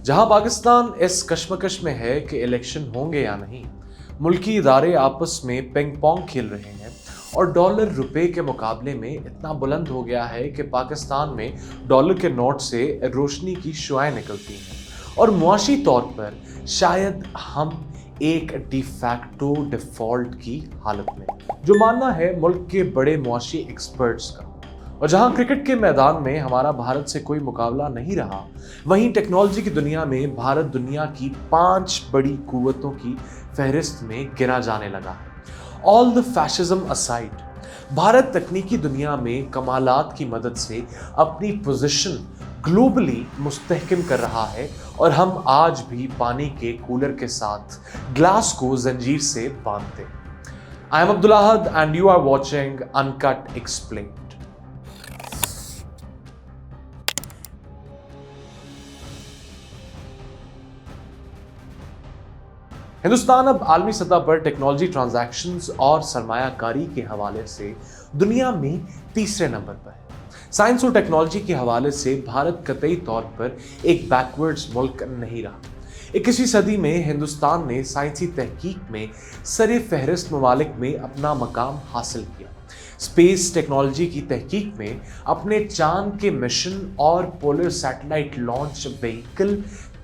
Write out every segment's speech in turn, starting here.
जहां पाकिस्तान इस कश्मकश में है कि इलेक्शन होंगे या नहीं, मुल्की इदारे आपस में पिंग पोंग खेल रहे हैं और डॉलर रुपए के मुकाबले में इतना बुलंद हो गया है कि पाकिस्तान में डॉलर के नोट से रोशनी की शुआएं निकलती हैं और मुआशी तौर पर शायद हम एक डिफैक्टो डिफॉल्ट की हालत में, जो मानना है मुल्क के बड़े मुआशी एक्सपर्ट्स का। और जहां क्रिकेट के मैदान में हमारा भारत से कोई मुकाबला नहीं रहा, वहीं टेक्नोलॉजी की दुनिया में भारत दुनिया की 5 बड़ी कुव्वतों की फहरिस्त में गिना जाने लगा है। All the fascism aside, Bharat तकनीकी दुनिया में कमालात की मदद से अपनी पोजीशन ग्लोबली मुस्तहकम कर रहा है और हम आज भी पानी के कूलर के साथ ग्लास को जंजीर से बांधते हैं। I am Abdul Ahad and you are watching uncut explained. Hindustan अब आलमी सतह पर टेक्नोलॉजी ट्रांजैक्शंस और सरमायाकारी के हवाले से दुनिया में तीसरे नंबर पर है। साइंस और टेक्नोलॉजी के हवाले से भारत कतई तौर पर एक बैकवर्ड्स मुल्क नहीं रहा। 21वीं सदी में हिंदुस्तान ने साइंसी तहकीक में सरे फहरिस्त ममालिक में अपना मकाम हासिल किया। स्पेस टेक्नोलॉजी की तहकीक में अपने चांद के मिशन और polar satellite launch vehicle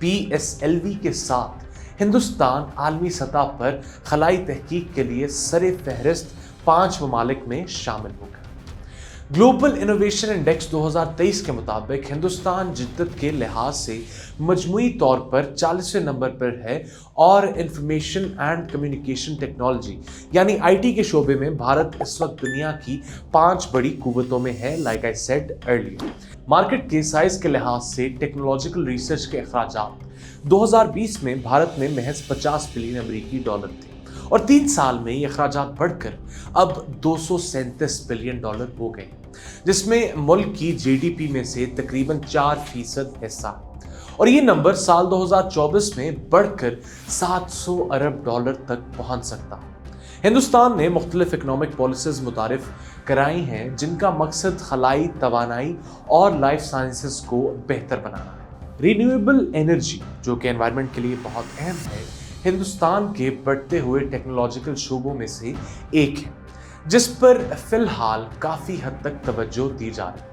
PSLV के साथ हिंदुस्तान आलमी सतह पर खलाई तहकीक के लिए सरे फहरिस्त 5 ममालिक में शामिल हो गया। ग्लोबल इनोवेशन इंडेक्स 2023 के मुताबिक हिंदुस्तान जिद्दत के लिहाज से मजमूई तौर पर 40वें नंबर पर है और इंफॉर्मेशन एंड कम्युनिकेशन टेक्नोलॉजी यानी IT के शोबे में भारत इस वक्त दुनिया की 5 बड़ी कुव्वतों में है। Like I said earlier, market के साइज के लिहाज से टेक्नोलॉजिकल रिसर्च के अखराजात 2020 में भारत में महज 50 बिलियन अमेरिकी डॉलर थे और 3 साल में ये अखराजात बढ़कर अब 237 बिलियन डॉलर हो गए, जिसमें मुल्क की GDP में से तकरीबन 4% हिस्सा है और ये नंबर साल 2024 में बढ़कर 700 अरब डॉलर तक पहुंच सकता है। हिंदुस्तान ने मुख्तलिफ इकनॉमिक पॉलिसीज मुतारिफ कराई हैं जिनका मकसद खलाई, तवानाई और लाइफ साइंसेस को बेहतर बनाना है। रिन्यूएबल एनर्जी, जो कि एनवायरनमेंट के लिए बहुत अहम है, हिंदुस्तान के बढ़ते हुए टेक्नोलॉजिकल शोबों में से एक है जिस पर फिलहाल काफ़ी हद तक तवज्जो दी जा रही है।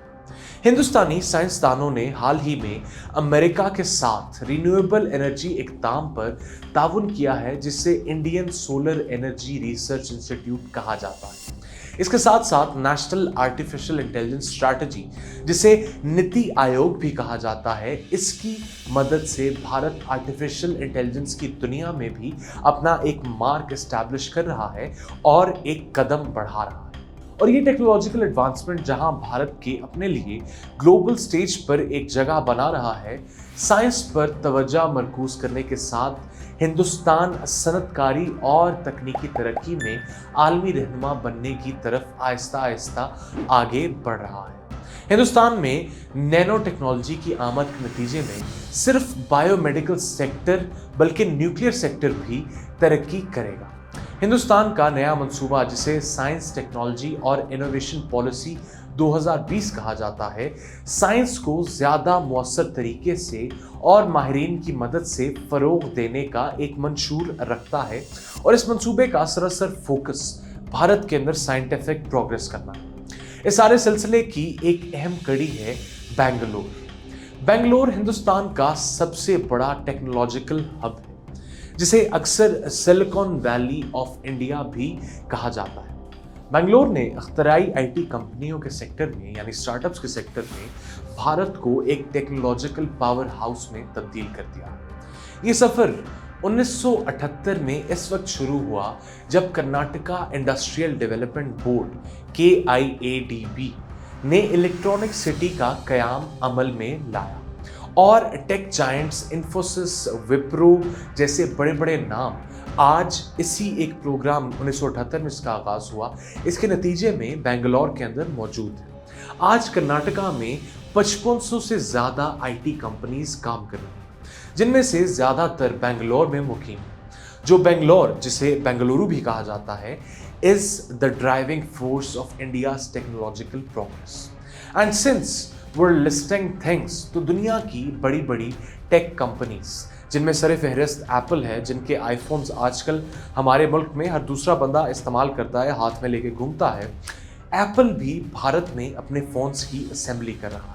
हिंदुस्तानी साइंसदानों ने हाल ही में अमेरिका के साथ रिन्यूएबल एनर्जी इक़दाम पर ताउन किया है, जिसे Indian solar energy research institute कहा जाता है। इसके साथ साथ नेशनल आर्टिफिशियल इंटेलिजेंस स्ट्रैटेजी, जिसे नीति आयोग भी कहा जाता है, इसकी मदद से भारत आर्टिफिशियल इंटेलिजेंस की दुनिया में भी अपना एक मार्क एस्टैब्लिश कर रहा है और एक कदम बढ़ा रहा है। और ये टेक्नोलॉजिकल एडवांसमेंट जहां भारत के अपने लिए ग्लोबल स्टेज पर एक जगह बना रहा है, साइंस पर तवज्जो मरकूज करने के साथ हिंदुस्तान सनतकारी और तकनीकी तरक्की में आलमी रहनुमा बनने की तरफ आहिस्ता आहिस्ता आगे बढ़ रहा है। हिंदुस्तान में नैनो टेक्नोलॉजी की आमद के नतीजे में सिर्फ बायोमेडिकल सेक्टर बल्कि न्यूक्लियर सेक्टर भी तरक्की करेगा। हिंदुस्तान का नया मंसूबा, जिसे साइंस, टेक्नोलॉजी और इनोवेशन पॉलिसी 2020 कहा जाता है, साइंस को ज़्यादा मौसर तरीके से और माहिरीन की मदद से फ़रोग़ देने का एक मंशूर रखता है और इस मंसूबे का सरासर फोकस भारत के अंदर साइंटिफिक प्रोग्रेस करना है। इस सारे सिलसिले की एक अहम कड़ी है बेंगलोर। बेंगलोर हिंदुस्तान का सबसे बड़ा टेक्नोलॉजिकल हब है, जिसे अक्सर सिलिकॉन वैली ऑफ इंडिया भी कहा जाता है। बेंगलोर ने अख्तराई IT कंपनियों के सेक्टर में यानी स्टार्टअप्स के सेक्टर में भारत को एक टेक्नोलॉजिकल पावर हाउस में तब्दील कर दिया। ये सफ़र 1978 में इस वक्त शुरू हुआ जब Karnataka industrial development board KIADB ने इलेक्ट्रॉनिक सिटी का क़याम अमल में लाया और टेक जायंट्स इन्फोसिस, विप्रो जैसे बड़े बड़े नाम आज इसी एक प्रोग्राम 1978 में इसका आगाज़ हुआ, इसके नतीजे में बेंगलोर के अंदर मौजूद है। आज कर्नाटका में 5500 से ज़्यादा IT कंपनीज काम कर रही हैं, जिनमें से ज़्यादातर बेंगलोर में मुकीम है। जो बेंगलोर, जिसे बेंगलुरु भी कहा जाता है, is the driving force of India's technological progress. And since we're listing things, तो दुनिया की बड़ी बड़ी टेक कंपनीज, जिनमें सर फहरिस्त एप्पल है, जिनके आईफोन्स आजकल हमारे मुल्क में हर दूसरा बंदा इस्तेमाल करता है, हाथ में लेके घूमता है। एप्पल भी भारत में अपने फ़ोन्स की असेंबली कर रहा है।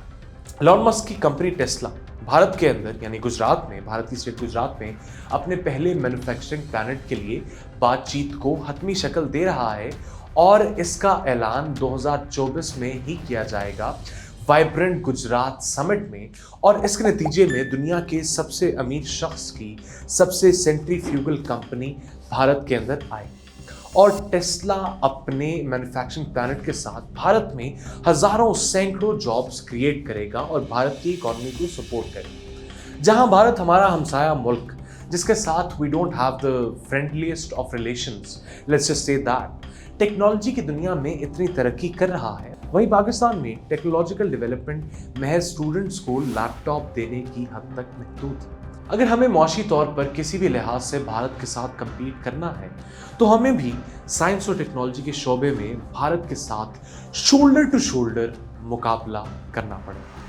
एलन मस्क की कंपनी टेस्ला भारत के अंदर यानी गुजरात में, भारत की स्टेट गुजरात में अपने पहले मैन्युफैक्चरिंग प्लांट के लिए बातचीत को हतमी शक्ल दे रहा है और इसका ऐलान 2024 में ही किया जाएगा वाइब्रेंट गुजरात समिट में। और इसके नतीजे में दुनिया के सबसे अमीर शख्स की सबसे सेंट्रीफ्यूगल कंपनी भारत के अंदर आई और टेस्ला अपने मैन्युफैक्चरिंग प्लांट के साथ भारत में हजारों सैकड़ों जॉब्स क्रिएट करेगा और भारत की इकोनॉमी को सपोर्ट करेगा। जहां भारत हमारा हमसाया मुल्क, जिसके साथ we don't have the friendliest of relations, let's just say that, technology की दुनिया में इतनी तरक्की कर रहा है, वहीं पाकिस्तान में टेक्नोलॉजिकल डेवलपमेंट महज स्टूडेंट्स को लैपटॉप देने की हद तक महदूद है। अगर हमें मुआशी तौर पर किसी भी लिहाज से भारत के साथ compete करना है तो हमें भी साइंस और टेक्नोलॉजी के शोबे में भारत के साथ शोल्डर टू शोल्डर मुकाबला करना पड़ेगा।